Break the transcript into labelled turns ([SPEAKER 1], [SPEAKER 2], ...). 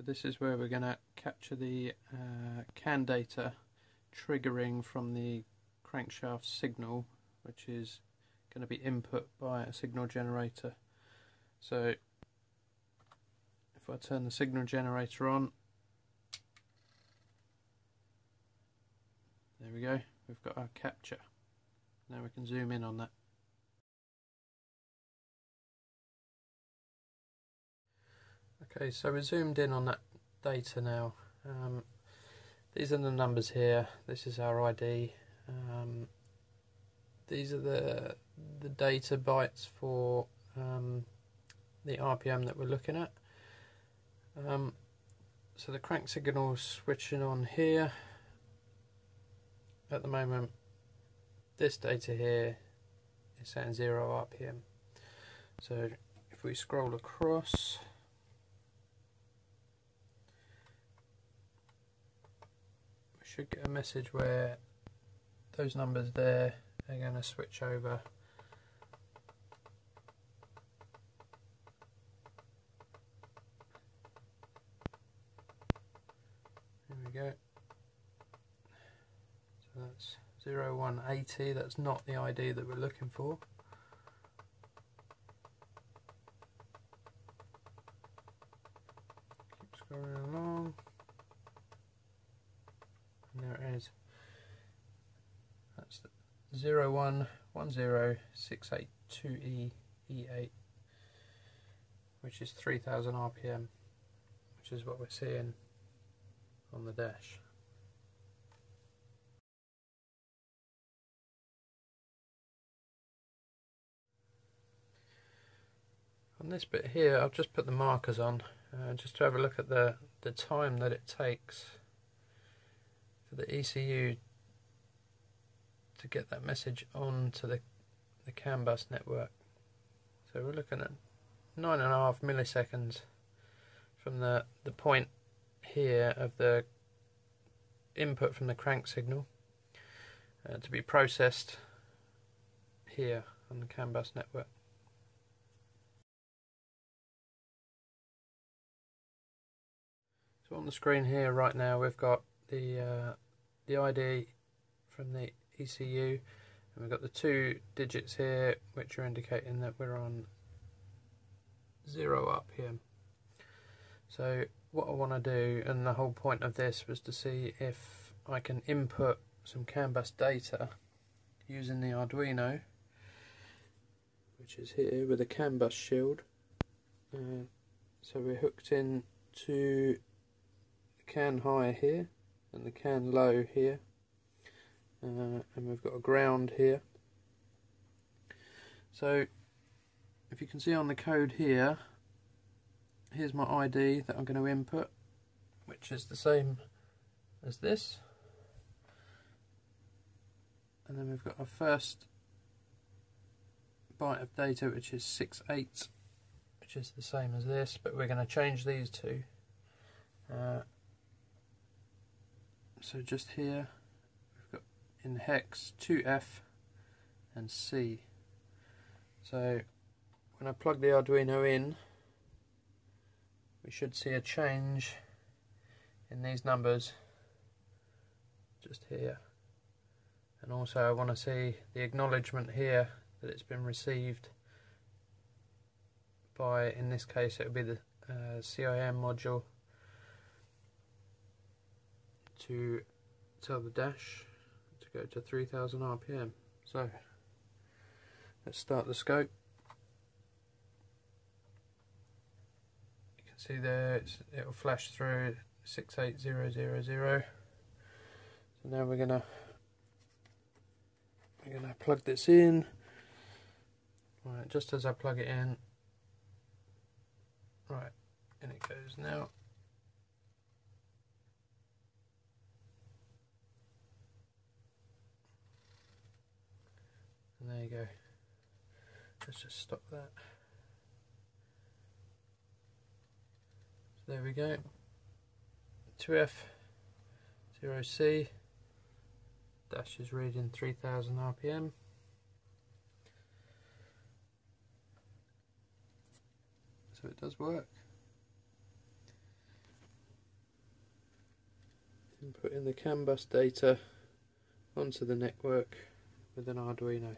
[SPEAKER 1] So this is where we're going to capture the CAN data triggering from the crankshaft signal, which is going to be input by a signal generator. So if I turn the signal generator on, there we go, we've got our capture. Now we can zoom in on that. Okay, so we're zoomed in on that data now. These are the numbers here. This is our ID. These are the data bytes for the RPM that we're looking at. So the crank signal is switching on here. At the moment, this data here is saying 0 RPM. So if we scroll across, we should get a message where those numbers there are going to switch over. There we go. So that's 0180, that's not the ID that we're looking for. Keep scrolling along. And there it is. That's 0110682E8, which is 3000 RPM, which is what we're seeing on the dash. On this bit here, I've just put the markers on just to have a look at the time that it takes for the ECU to get that message onto the CAN bus network. So we're looking at 9.5 milliseconds from the point here of the input from the crank signal to be processed here on the CAN bus network. So on the screen here right now we've got the ID from the ECU, and we've got the 2 digits here which are indicating that we're on 0 RPM. So what I want to do, and the whole point of this was to see if I can input some CAN bus data using the Arduino, which is here with a CAN bus shield. So we're hooked in to the CAN high here and the CAN low here, and we've got a ground here. So if you can see on the code here, here's my ID that I'm going to input, which is the same as this, and then we've got our first byte of data, which is 68, which is the same as this, but we're going to change these two. So just here we've got in hex 2F and C. So when I plug the Arduino in, we should see a change in these numbers just here, and also I want to see the acknowledgement here that it's been received by, in this case it would be the CIM module, to tell the dash to go to 3000 RPM. So let's start the scope. You can see there it'll flash through 68000. So now we're gonna plug this in. Right, just as I plug it in, right, in it goes now. And there you go. Let's just stop that. So there we go. 2F, 0C, dash is reading 3000 RPM. So it does work. inputting the CAN bus data onto the network with an Arduino.